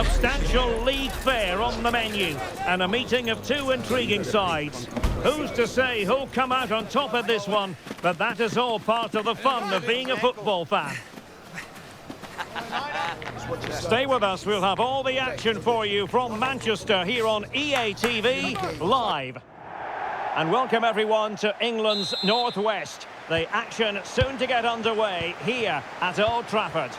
substantial league fare on the menu and a meeting of two intriguing sides. Who's to say who'll come out on top of this one? But that is all part of the fun of being a football fan. Stay with us, we'll have all the action for you from Manchester here on EA TV Live. And welcome everyone to England's Northwest. The action soon to get underway here at Old Trafford.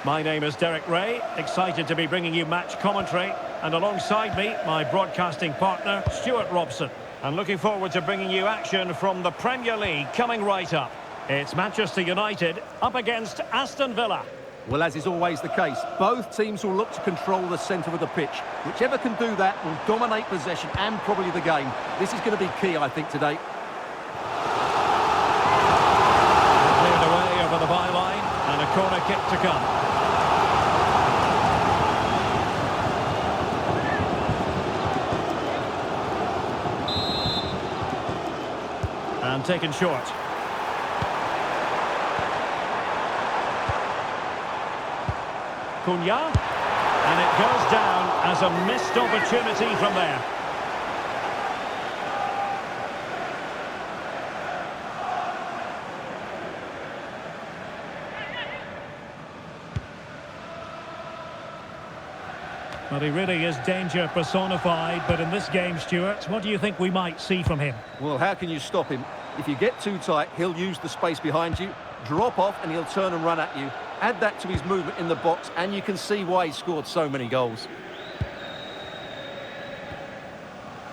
My name is Derek Ray, excited to be bringing you match commentary. And alongside me, my broadcasting partner, Stuart Robson. And looking forward to bringing you action from the Premier League coming right up. It's Manchester United up against Aston Villa. Well, as is always the case, both teams will look to control the centre of the pitch. Whichever can do that will dominate possession and probably the game. This is going to be key, I think, today. Cleared away over the byline, and a corner kick to come. And taken short. Cunha, and it goes down as a missed opportunity from there. Well, he really is danger personified, but in this game, Stuart, what do you think we might see from him? Well, how can you stop him? If you get too tight, he'll use the space behind you, drop off, and he'll turn and run at you. Add that to his movement in the box, and you can see why he scored so many goals.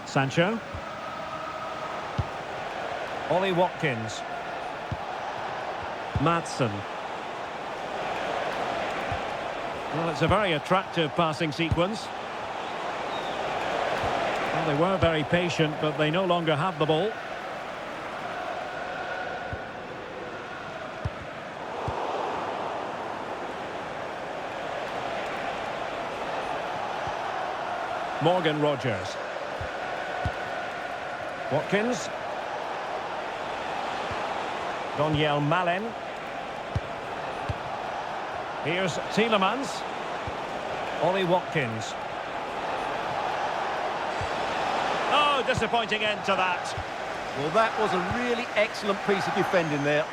Sancho. Ollie Watkins. Maatsen. Well, it's a very attractive passing sequence. Well, they were very patient, but they no longer have the ball. Morgan Rogers. Watkins. Daniel Malen. Here's Tielemans. Ollie Watkins. Oh, disappointing end to that. Well, that was a really excellent piece of defending there.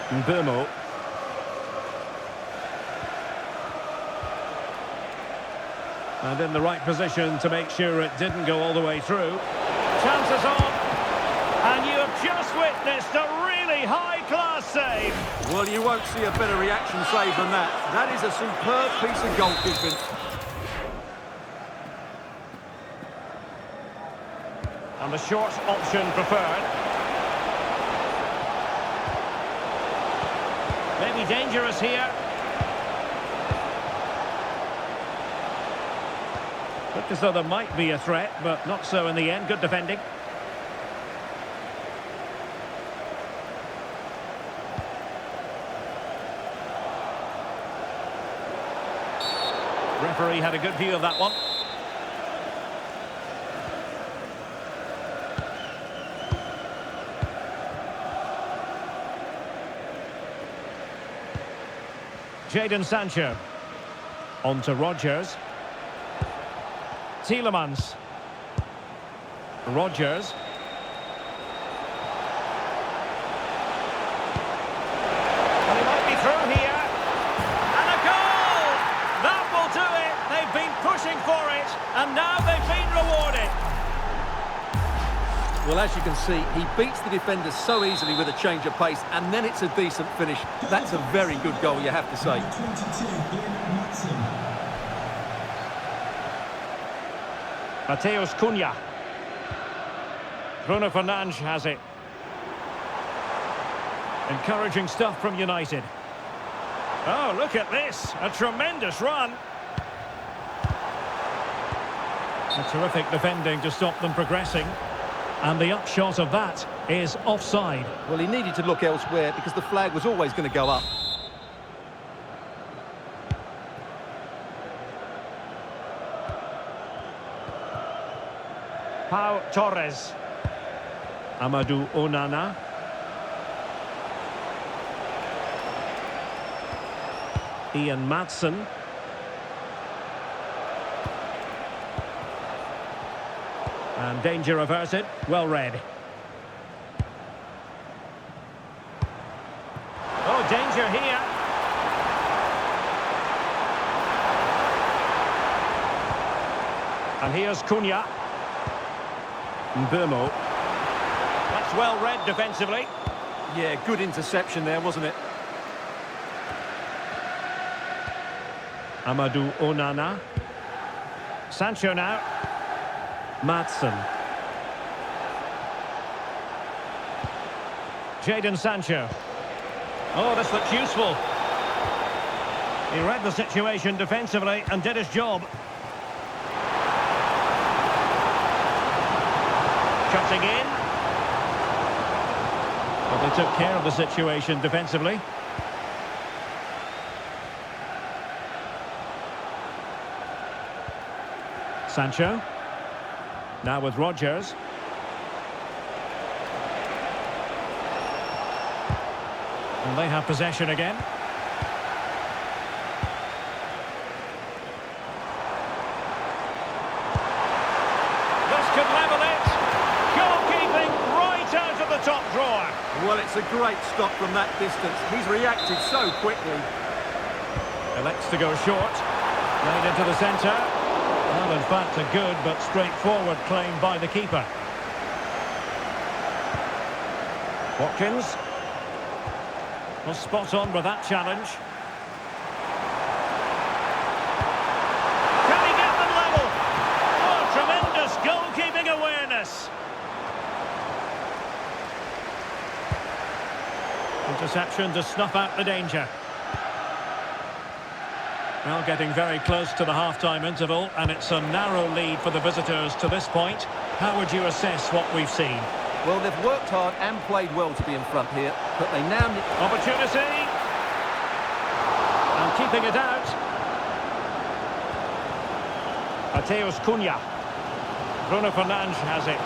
Mbeumo. And in the right position to make sure it didn't go all the way through. Chances on. And you have just witnessed a really high-class save. Well, you won't see a better reaction save than that. That is a superb piece of goalkeeping. And the short option preferred. Maybe dangerous here. Looked as though there might be a threat, but not so in the end. Good defending. Referee had a good view of that one. Jadon Sancho. On to Rogers. Tielemans. Rogers. And he might be through here. And a goal! That will do it. They've been pushing for it, and now they've been rewarded. Well, as you can see, he beats the defender so easily with a change of pace, and then it's a decent finish. That's a very good goal, you have to say. Matheus Cunha. Bruno Fernandes has it. Encouraging stuff from United. Oh, look at this. A tremendous run. A terrific defending to stop them progressing. And the upshot of that is offside. Well, he needed to look elsewhere because the flag was always going to go up. Pau Torres. Amadou Onana. Ian Maatsen. And danger averted. Well read. Oh, danger here. And here's Cunha. Mbeumo. That's well read defensively. Yeah, good interception there, wasn't it? Amadou Onana. Sancho now. Maatsen. Jadon Sancho. Oh, this looks useful. He read the situation defensively and did his job. Cutting in. But they took care of the situation defensively. Sancho. Now with Rodgers. And they have possession again. This could level it. Goalkeeping right out of the top drawer. Well, it's a great stop from that distance. He's reacted so quickly. Elects to go short. Played into the centre. Well, in fact, a good but straightforward claim by the keeper. Watkins. Well, spot on with that challenge. Can he get them level? Oh, tremendous goalkeeping awareness. Interception to snuff out the danger. Well, getting very close to the half-time interval, and it's a narrow lead for the visitors to this point. How would you assess what we've seen? Well, they've worked hard and played well to be in front here, but they now need... Opportunity! And keeping it out. Mateus Cunha. Bruno Fernandes has it.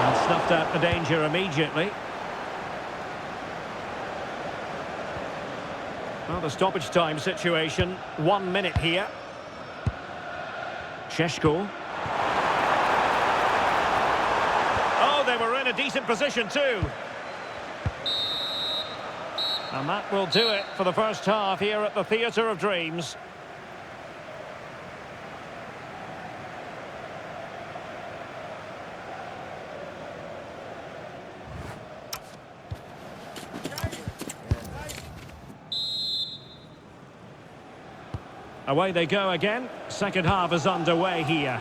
And snuffed out the danger immediately. Well, the stoppage time situation, 1 minute here. Šeško. Oh, they were in a decent position too. And that will do it for the first half here at the Theatre of Dreams. Away they go again. Second half is underway here.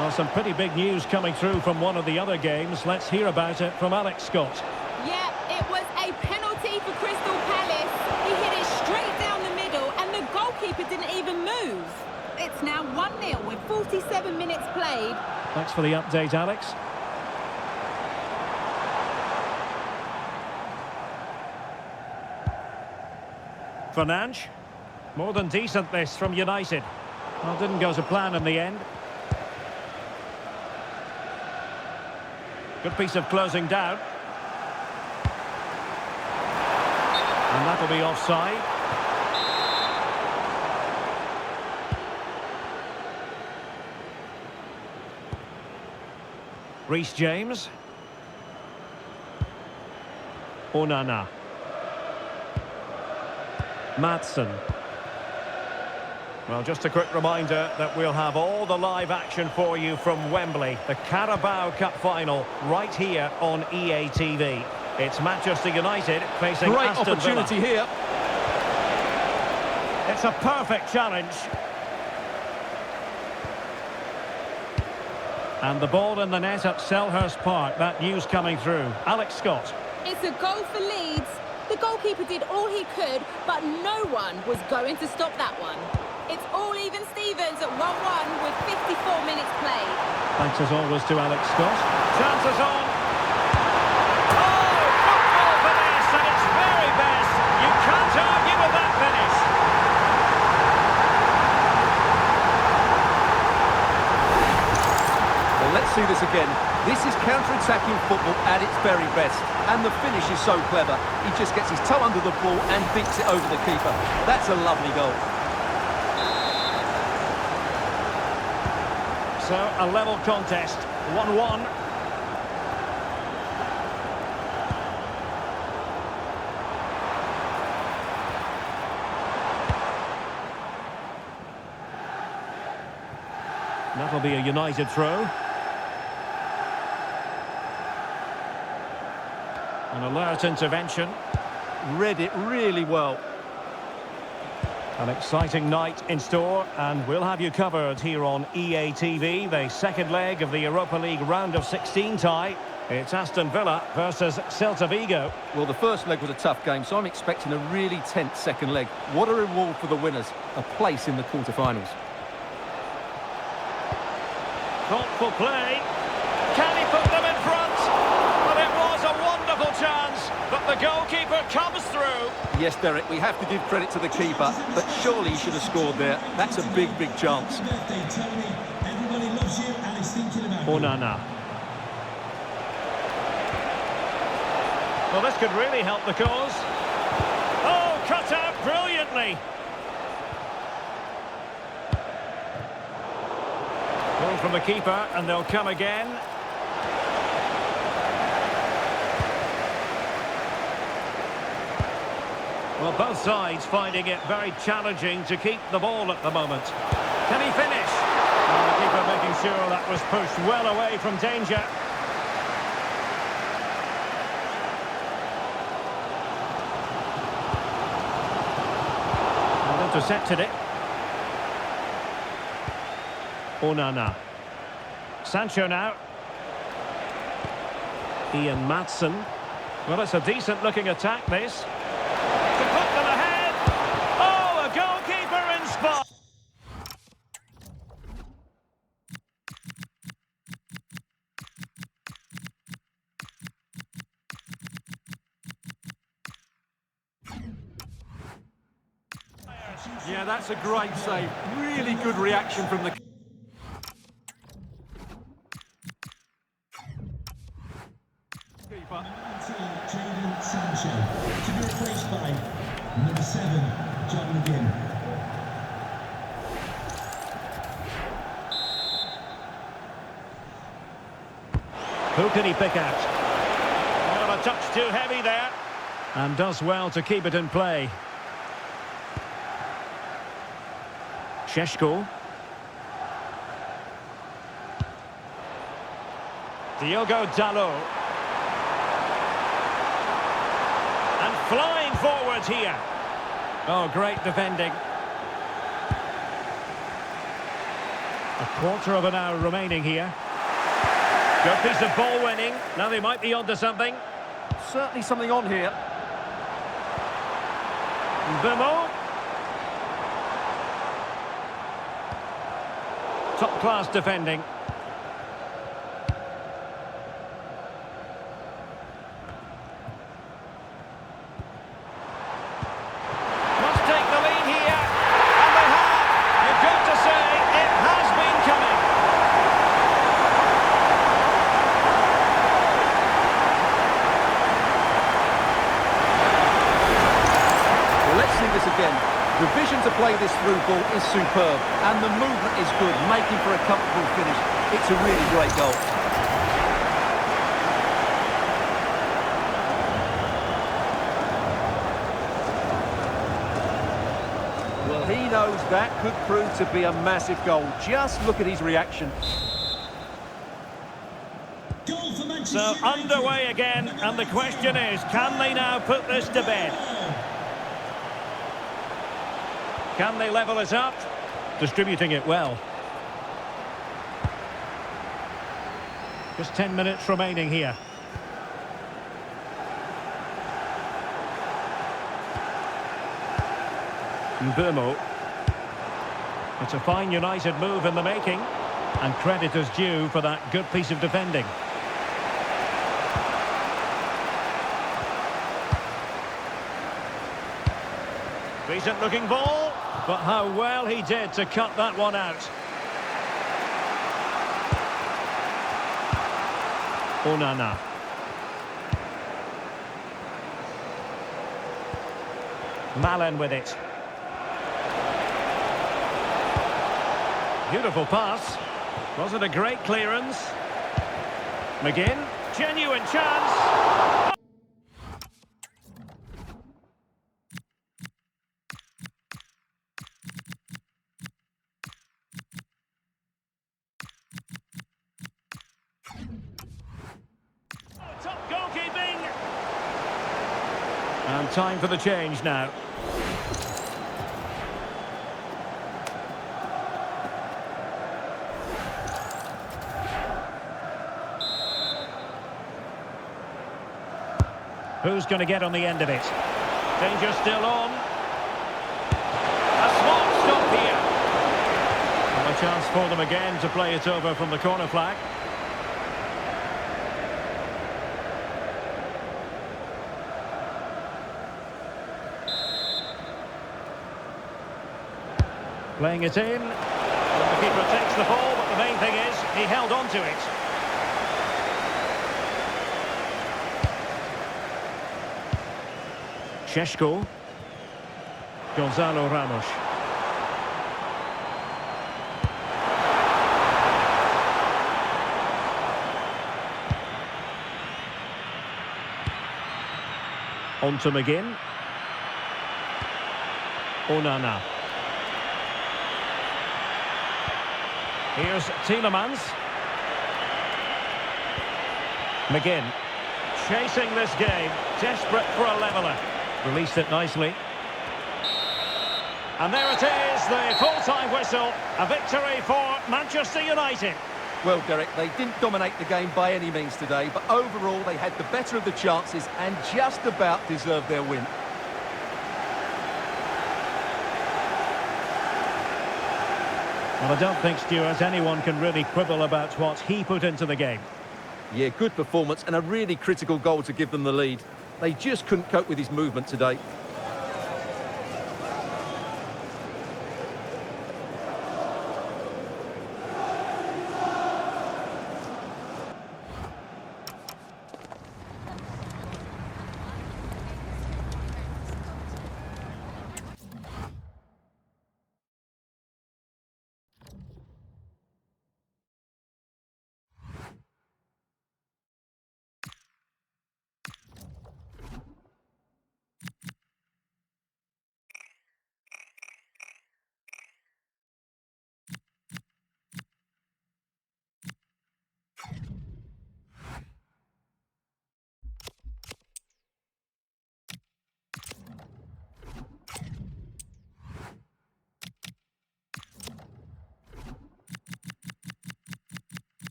Well, some pretty big news coming through from one of the other games. Let's hear about it from Alex Scott. Yeah, it was a penalty for Crystal Palace. He hit it straight down the middle and the goalkeeper didn't even move. It's now 1-0 with 47 minutes played. Thanks for the update, Alex. Fernandes. More than decent this from United. Well, didn't go to plan in the end. Good piece of closing down. And that'll be offside. Reece James. Onana. Maatsen. Well, just a quick reminder that we'll have all the live action for you from Wembley, the Carabao Cup final, right here on EA TV. It's Manchester United facing Great Aston Villa. opportunity here. It's a perfect challenge. And the ball in the net at Selhurst Park. That news coming through. Alex Scott. It's a goal for Leeds. The goalkeeper did all he could, but no one was going to stop that one. It's all even Stevens at 1-1 with 54 minutes played. Thanks as always to Alex Scott. Chances on. Oh, football finesse at its very best. You can't argue with that finish. Well, let's see this again. This is counter-attacking football at its very best. And the finish is so clever. He just gets his toe under the ball and dinks it over the keeper. That's a lovely goal. So, a level contest, 1-1. That'll be a United throw. An alert intervention. Read it really well. An exciting night in store, and we'll have you covered here on EA TV, the second leg of the Europa League round of 16 tie. It's Aston Villa versus Celta Vigo. Well, the first leg was a tough game, so I'm expecting a really tense second leg. What a reward for the winners, a place in the quarter-finals. Thoughtful play. Can he put them in front? But it was a wonderful chance, but the goalkeeper comes through. Yes, Derek, we have to give credit to the keeper, but surely he should have scored there. That's a big, big chance. Onana. Well, this could really help the cause. Oh, cut out brilliantly. Ball from the keeper, and they'll come again. Well, both sides finding it very challenging to keep the ball at the moment. Can he finish? And the keeper making sure that was pushed well away from danger. And intercepted it. Onana. Sancho now. Ian Maatsen. Well, it's a decent-looking attack, this. To put them ahead. Oh, a goalkeeper in spot. Yeah, that's a great save. Really good reaction from the... Sancho to be replaced by number 7, John McGinn. Who can he pick out? Well, a touch too heavy there. And does well to keep it in play. Šeško. Diogo Dalot. And flying forward here. Oh, great defending. A quarter of an hour remaining here. Good piece of ball winning. Now they might be onto something. Certainly something on here. Bemo. Top-class defending. Must take the lead here. And they have. You've got to say, it has been coming. Well, let's see this again. The vision to play this through ball is superb, and the movement is good, making for a comfortable finish. It's a really great goal. Well, he knows that could prove to be a massive goal. Just look at his reaction. So underway again, and the question is, can they now put this to bed? Can they level it up? Distributing it well. Just 10 minutes remaining here. Bemo. It's a fine United move in the making, and credit is due for that good piece of defending. Decent looking ball, but how well he did to cut that one out. Onana. Malen with it. Beautiful pass. Was it a great clearance? McGinn, genuine chance. Top goalkeeping. And time for the change now. Who's going to get on the end of it? Danger still on. A smart stop here. And a chance for them again to play it over from the corner flag. Playing it in. Well, the keeper takes the ball, but the main thing is he held on to it. Šeško. Gonzalo Ramos. On to McGinn. Onana. Here's Tielemans. McGinn. Chasing this game. Desperate for a leveller. Released it nicely. And there it is, the full-time whistle. A victory for Manchester United. Well, Derek, they didn't dominate the game by any means today, but overall they had the better of the chances and just about deserved their win. Well, I don't think, Stuart, anyone can really quibble about what he put into the game. Yeah, good performance and a really critical goal to give them the lead. They just couldn't cope with his movement today.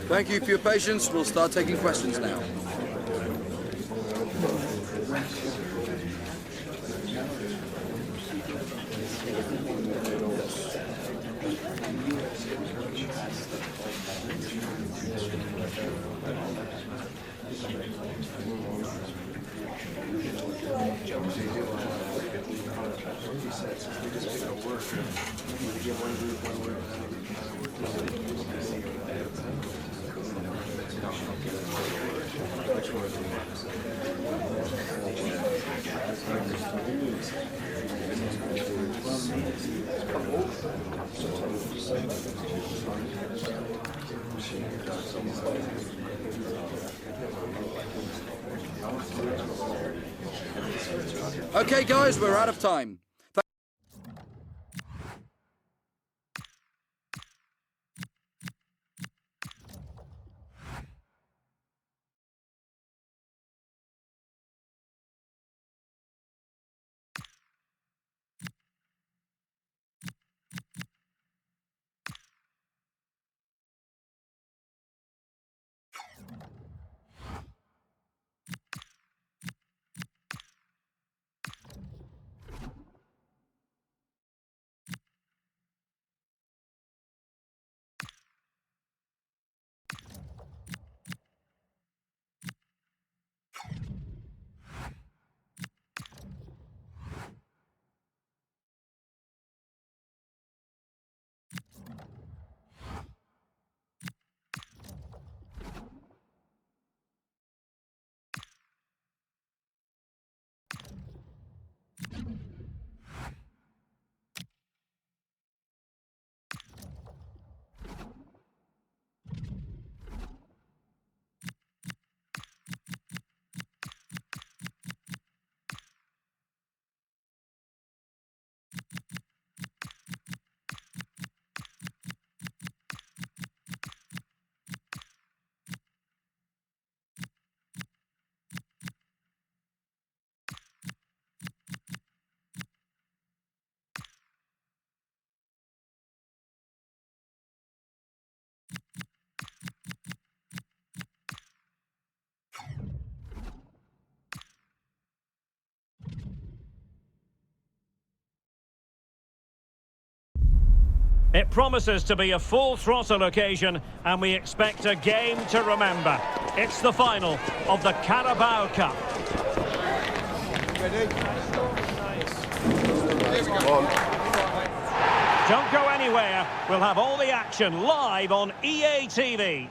Thank you for your patience. We'll start taking questions now. Okay, guys, we're out of time. It promises to be a full-throttle occasion, and we expect a game to remember. It's the final of the Carabao Cup. Don't go anywhere. We'll have all the action live on EA TV.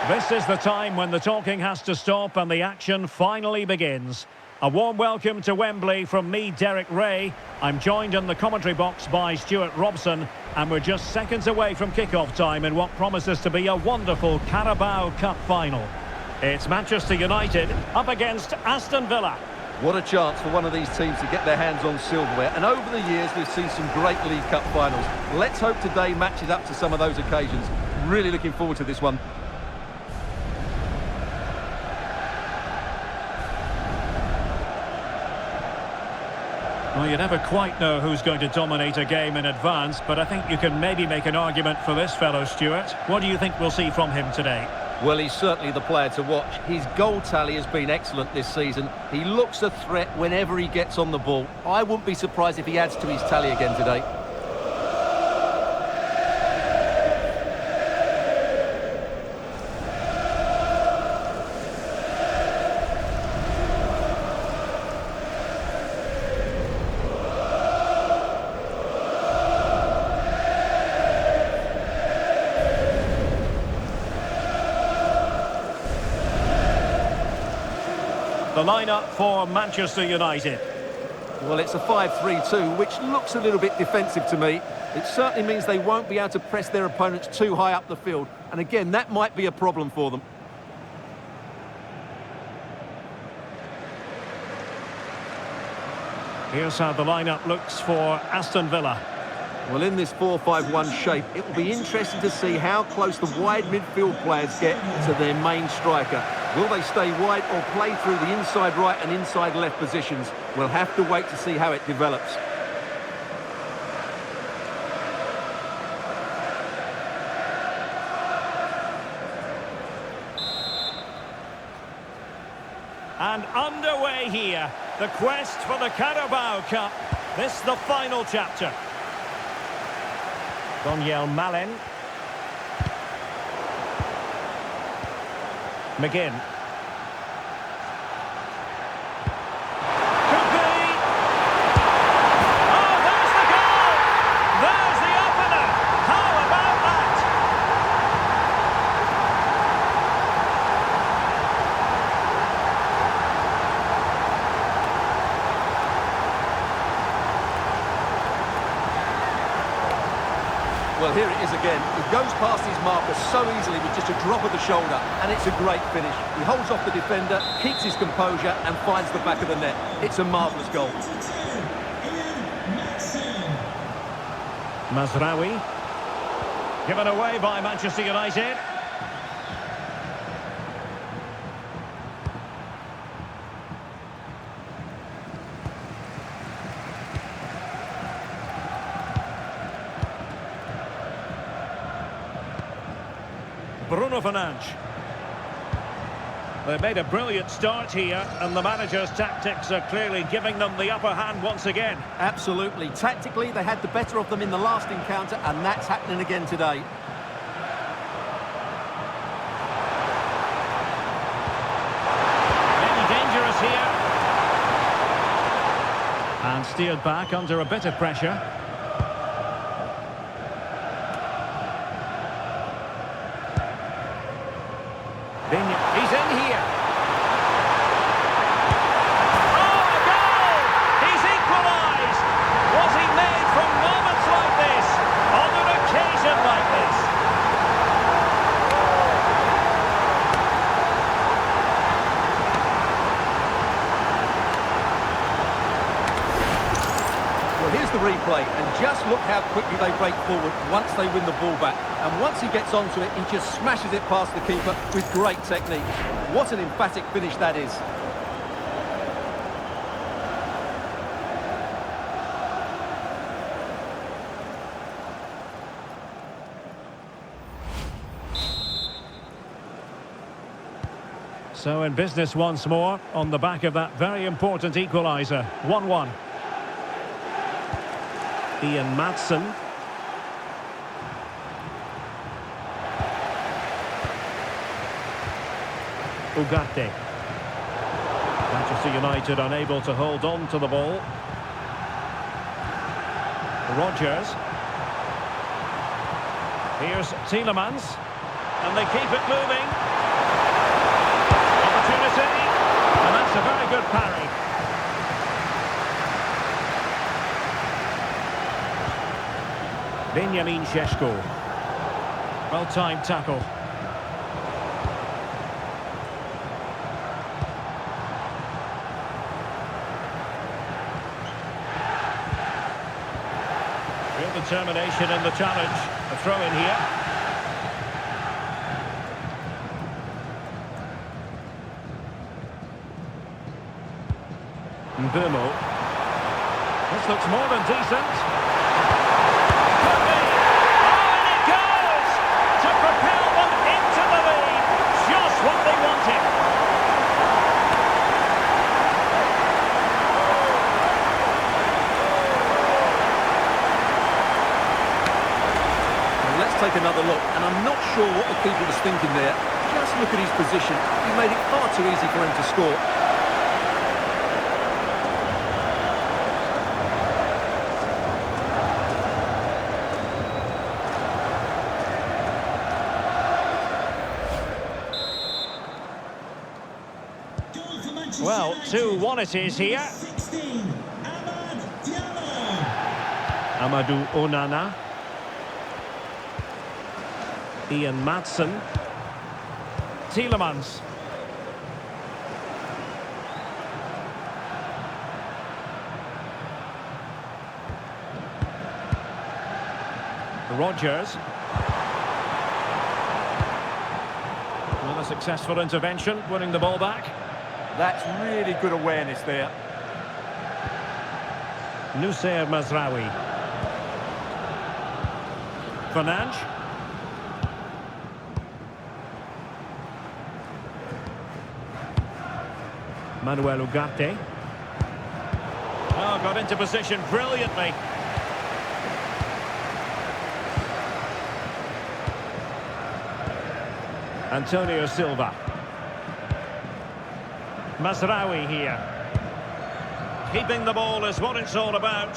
This is the time when the talking has to stop and the action finally begins. A warm welcome to Wembley from me, Derek Ray. I'm joined in the commentary box by Stuart Robson, and we're just seconds away from kick-off time in what promises to be a wonderful Carabao Cup final. It's Manchester United up against Aston Villa. What a chance for one of these teams to get their hands on silverware. And over the years, we've seen some great League Cup finals. Let's hope today matches up to some of those occasions. Really looking forward to this one. Well, you never quite know who's going to dominate a game in advance, but I think you can maybe make an argument for this fellow, Stuart. What do you think we'll see from him today? Well, he's certainly the player to watch. His goal tally has been excellent this season. He looks a threat whenever he gets on the ball. I wouldn't be surprised if he adds to his tally again today. The lineup for Manchester United. Well, it's a 5-3-2, which looks a little bit defensive to me. It certainly means they won't be able to press their opponents too high up the field. And again, that might be a problem for them. Here's how the lineup looks for Aston Villa. Well, in this 4-5-1 shape, it will be interesting to see how close the wide midfield players get to their main striker. Will they stay wide or play through the inside right and inside left positions? We'll have to wait to see how it develops. And underway here, the quest for the Carabao Cup. This the final chapter. Daniel Malen. McGinn. Could be. Oh, there's Well, here it is again. He goes past his marker so easily with just a drop of the shoulder, and it's a great finish. He holds off the defender, keeps his composure, and finds the back of the net. It's a marvellous goal. Mazraoui. Given away by Manchester United. Bruno Fernandes. They made a brilliant start here, and the manager's tactics are clearly giving them the upper hand once again. Absolutely. Tactically, they had the better of them in the last encounter, and that's happening again today. Maybe dangerous here. And steered back under a bit of pressure. He's in here. Oh, a goal! He's equalised. Was he made from moments like this? On an occasion like this? Well, here's the replay, and just look how quickly they break forward once they win the ball back. And once he gets onto it, he just smashes it past the keeper with great technique. What an emphatic finish that is. So in business once more, on the back of that very important equaliser. 1-1. Ian Maatsen. Ugarte. Manchester United unable to hold on to the ball. Rodgers. Here's Tielemans. And they keep it moving. Opportunity. And that's a very good parry. Benjamin Šeško. Well-timed tackle. Real determination in the challenge. A throw in here. Mbeumo. This looks more than decent. Could be. Oh, and it goes! To propel them into the lead. Just what they wanted. Let's take another look, and I'm not sure what the keeper was thinking there. Just look at his position. He made it far too easy for him to score. Well, 2-1 it is here. 16, Amad Diallo. Amadou Onana. Ian Maatsen. Tielemans. Rodgers. Another successful intervention, winning the ball back. That's really good awareness there. Noussair Mazraoui. Fernandes. Manuel Ugarte. Oh, got into position brilliantly. Antonio Silva. Mazraoui here. Keeping the ball is what it's all about.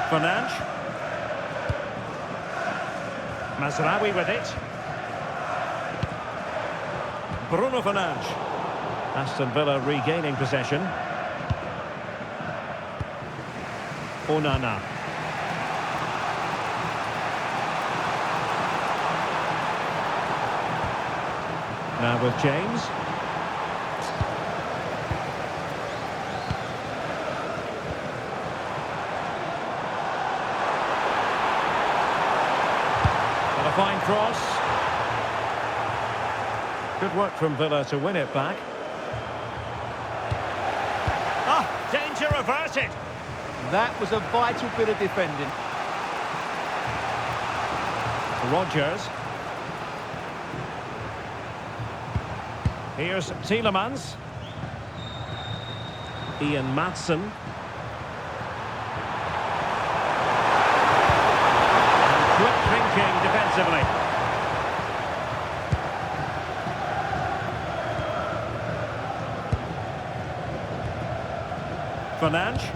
Fernandes. Mazraoui with it. Bruno Fernandes. Aston Villa regaining possession. Onana. Now with James. And a fine cross. Good work from Villa to win it back. Ah, danger averted. That was a vital bit of defending. Rodgers. Here's Tielemans. Ian Maatsen. And quick thinking defensively. Fernandes.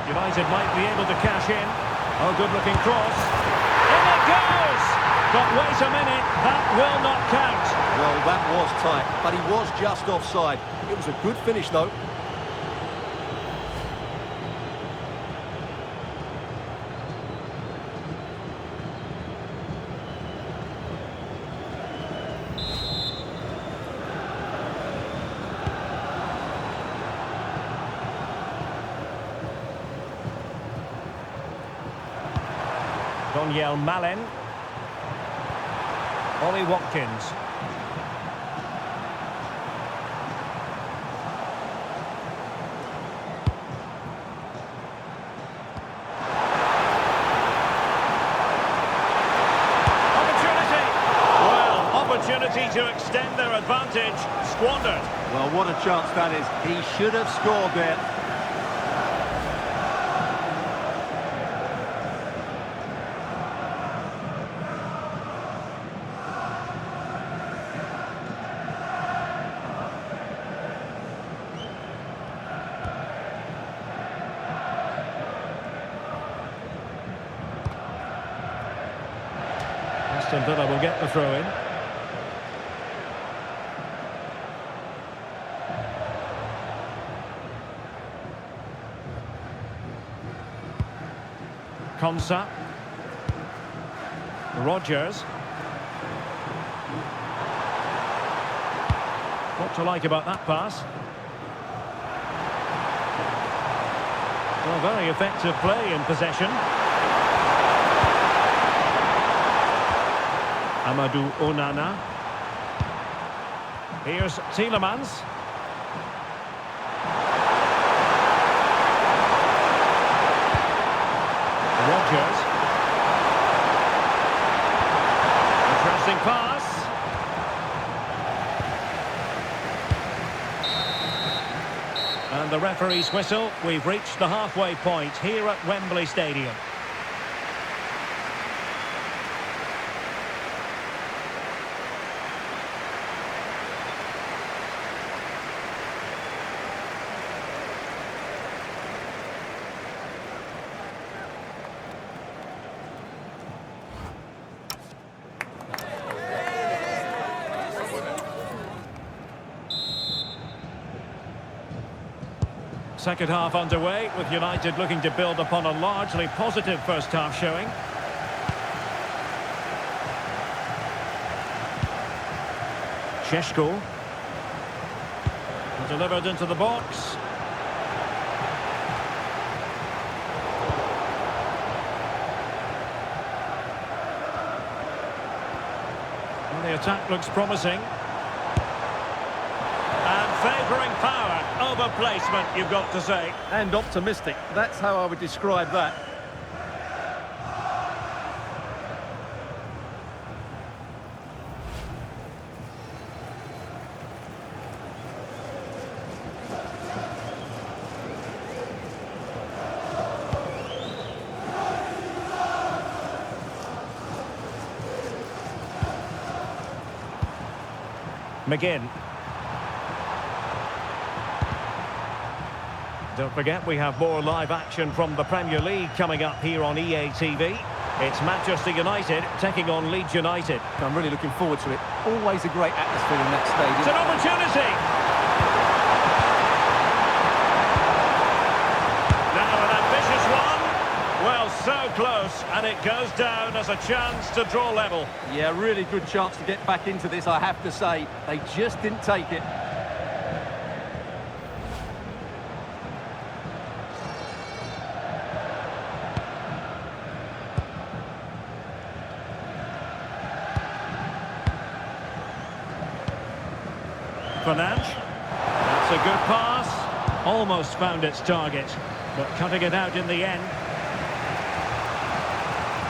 United might be able to cash in. Oh, good-looking cross. In it goes! But wait a minute, that will not count. Well, that was tight, but he was just offside. It was a good finish, though. Daniel Malen. Ollie Watkins. Opportunity! Well, opportunity to extend their advantage. Squandered. Well, what a chance that is. He should have scored there. Aston Villa will get the throw-in. Konsa. Rodgers. What to like about that pass? Well, very effective play in possession. Amadou Onana. Here's Tielemans. Rodgers. Interesting pass. And the referee's whistle. We've reached the halfway point here at Wembley Stadium. Second half underway, with United looking to build upon a largely positive first half showing. Šeško. Delivered into the box. Well, the attack looks promising. And favouring power over placement, you've got to say. And optimistic. That's how I would describe that. McGinn. Don't forget, we have more live action from the Premier League coming up here on EA TV. It's Manchester United taking on Leeds United. I'm really looking forward to it. Always a great atmosphere in that stadium. It's an opportunity! Now an ambitious one. Well, so close, and it goes down as a chance to draw level. Yeah, really good chance to get back into this, I have to say. They just didn't take it. Fernandes. That's a good pass. Almost found its target, but cutting it out in the end.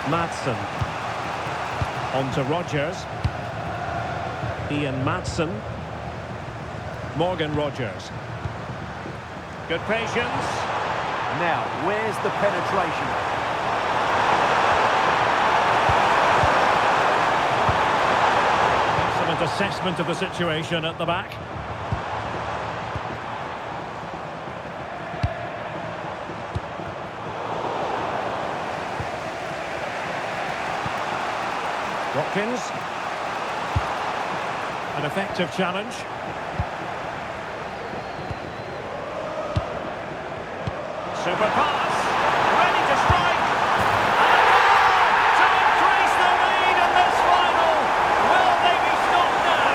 Madsen. On to Rogers. Ian Madsen. Morgan Rogers. Good patience. Now, where's the penetration? Excellent assessment of the situation at the back. Watkins. An effective challenge. Super pass. Ready to strike. And a goal to increase the lead in this final. Will they be stopped now?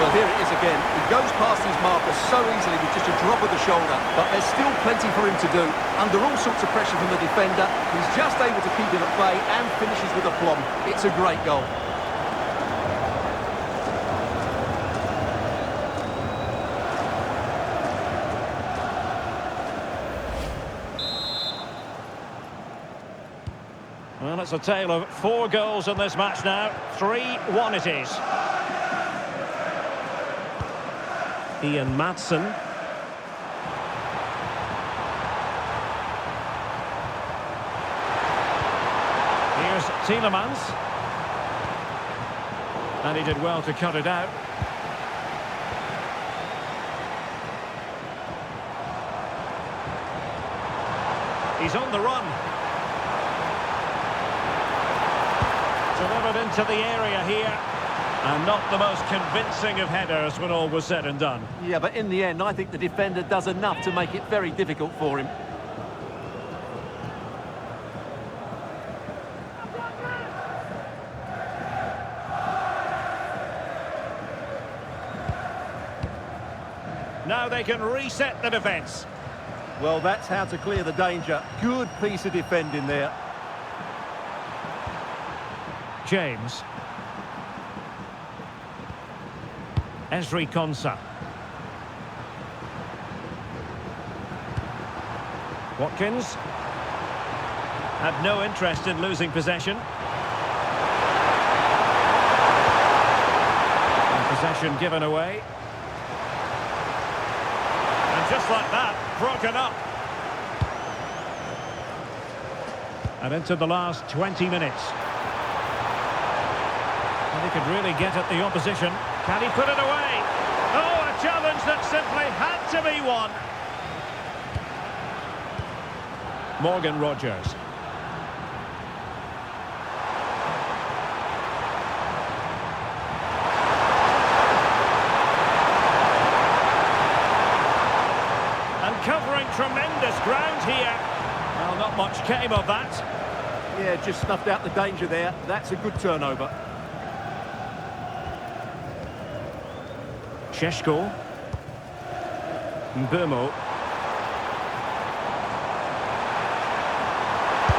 Well, here it is again. He goes past his marker so easily with just a drop of the shoulder, but there's still plenty for him to do. Under all sorts of pressure from the defender, he's just able to keep it at bay and finishes with aplomb. It's a great goal. Well, it's a tale of 4 goals in this match now. 3-1 it is. Ian Madsen. Here's Tielemans. And he did well to cut it out. He's on the run. Delivered into the area here. And not the most convincing of headers when all was said and done. Yeah, but in the end, I think the defender does enough to make it very difficult for him. Now they can reset the defence. Well, that's how to clear the danger. Good piece of defending there. James. Esri Konsa. Watkins. Had no interest in losing possession. And possession given away. And just like that, broken up. And into the last 20 minutes. And he could really get at the opposition. Can he put it away? Oh, a challenge that simply had to be won. Morgan Rogers. And covering tremendous ground here. Well, not much came of that. Yeah, just snuffed out the danger there. That's a good turnover. Sheshko. Mbermo.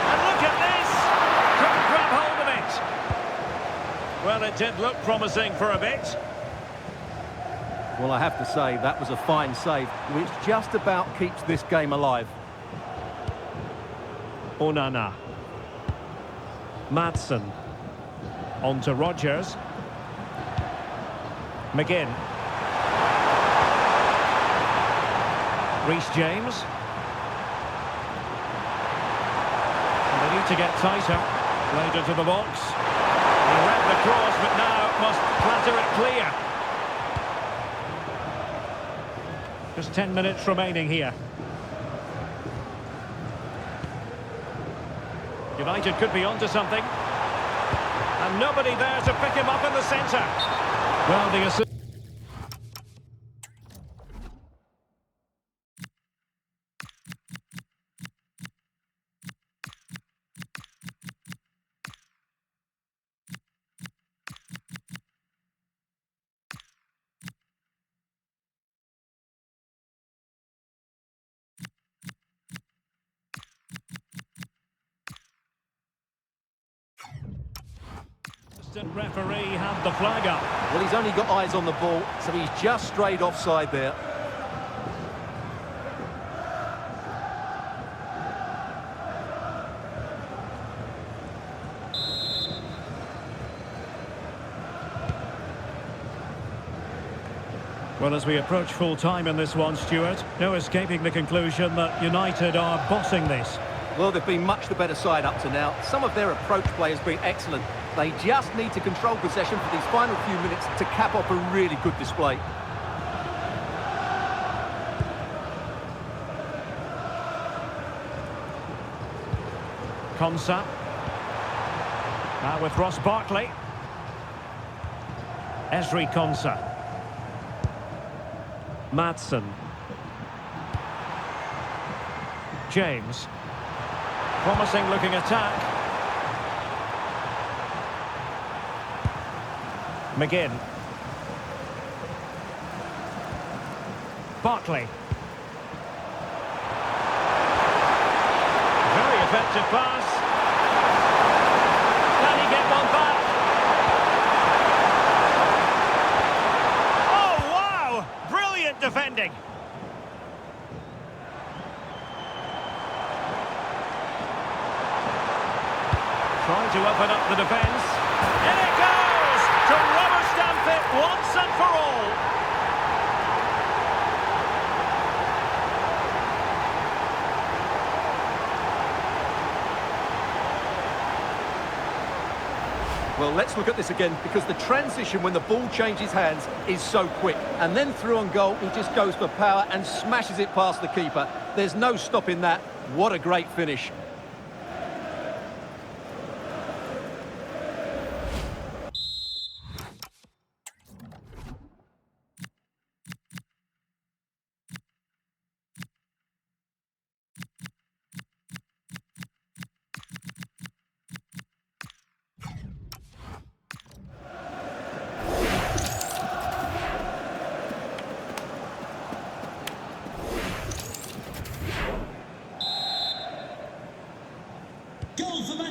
And look at this! Couldn't grab hold of it. Well, it did look promising for a bit. Well, I have to say, that was a fine save, which just about keeps this game alive. Onana. Madsen. On to Rogers. McGinn. Reece James. And they need to get tighter. Played into the box. He read the cross, but now must clatter it clear. Just 10 minutes remaining here. United could be onto something. And nobody there to pick him up in the centre. Well, the Assistant referee had the flag up. Well, he's only got eyes on the ball, so he's just strayed offside there. Well, as we approach full time in this one, Stuart, no escaping the conclusion that United are bossing this. Well, they've been much the better side up to now. Some of their approach play has been excellent. They just need to control possession for these final few minutes to cap off a really good display. Konsa. Now with Ross Barkley. Esri Konsa. Madsen. James. Promising looking attack. McGinn. Barkley. Very effective pass. Can he get one back? Oh, wow! Brilliant defending. Trying to open up the defence. In it goes! To rubber stamp it once and for all. Well, let's look at this again, because the transition when the ball changes hands is so quick. And then through on goal, he just goes for power and smashes it past the keeper. There's no stopping that. What a great finish.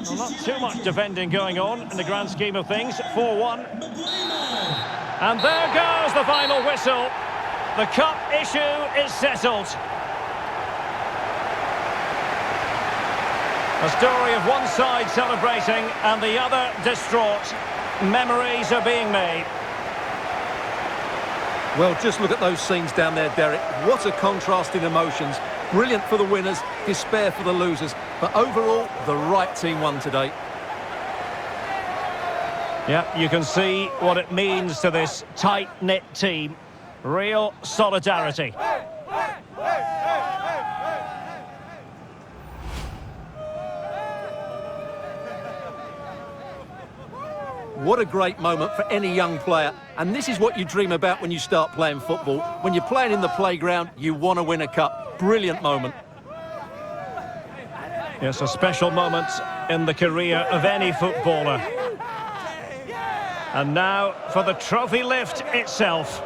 Well, not too much defending going on in the grand scheme of things. 4-1. And there goes the final whistle. The cup issue is settled. A story of one side celebrating and the other distraught. Memories are being made. Well, just look at those scenes down there, Derek. What a contrast in emotions. Brilliant for the winners, despair for the losers. But overall, the right team won today. Yeah, you can see what it means to this tight-knit team. Real solidarity. What a great moment for any young player. And this is what you dream about when you start playing football. When you're playing in the playground, you want to win a cup. Brilliant moment. Yes, a special moment in the career of any footballer. And now for the trophy lift itself.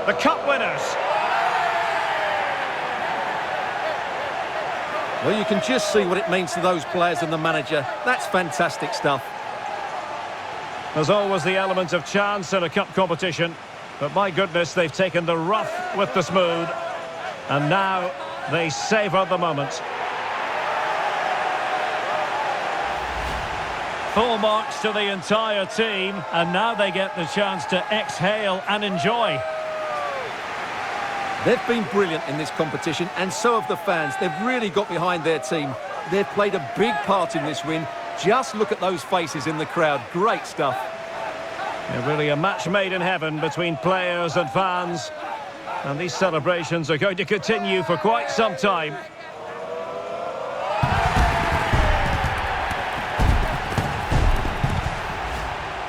The cup winners. Well, you can just see what it means to those players and the manager. That's fantastic stuff. There's always the element of chance in a cup competition, but my goodness, they've taken the rough with the smooth, and now they savour the moment. Full marks to the entire team, and now they get the chance to exhale and enjoy. They've been brilliant in this competition, and so have the fans. They've really got behind their team. They've played a big part in this win. Just look at those faces in the crowd. Great stuff. Yeah, really a match made in heaven between players and fans. And these celebrations are going to continue for quite some time.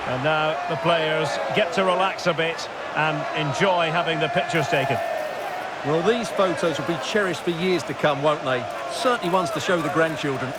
And now the players get to relax a bit and enjoy having the pictures taken. Well, these photos will be cherished for years to come, won't they? Certainly ones to show the grandchildren.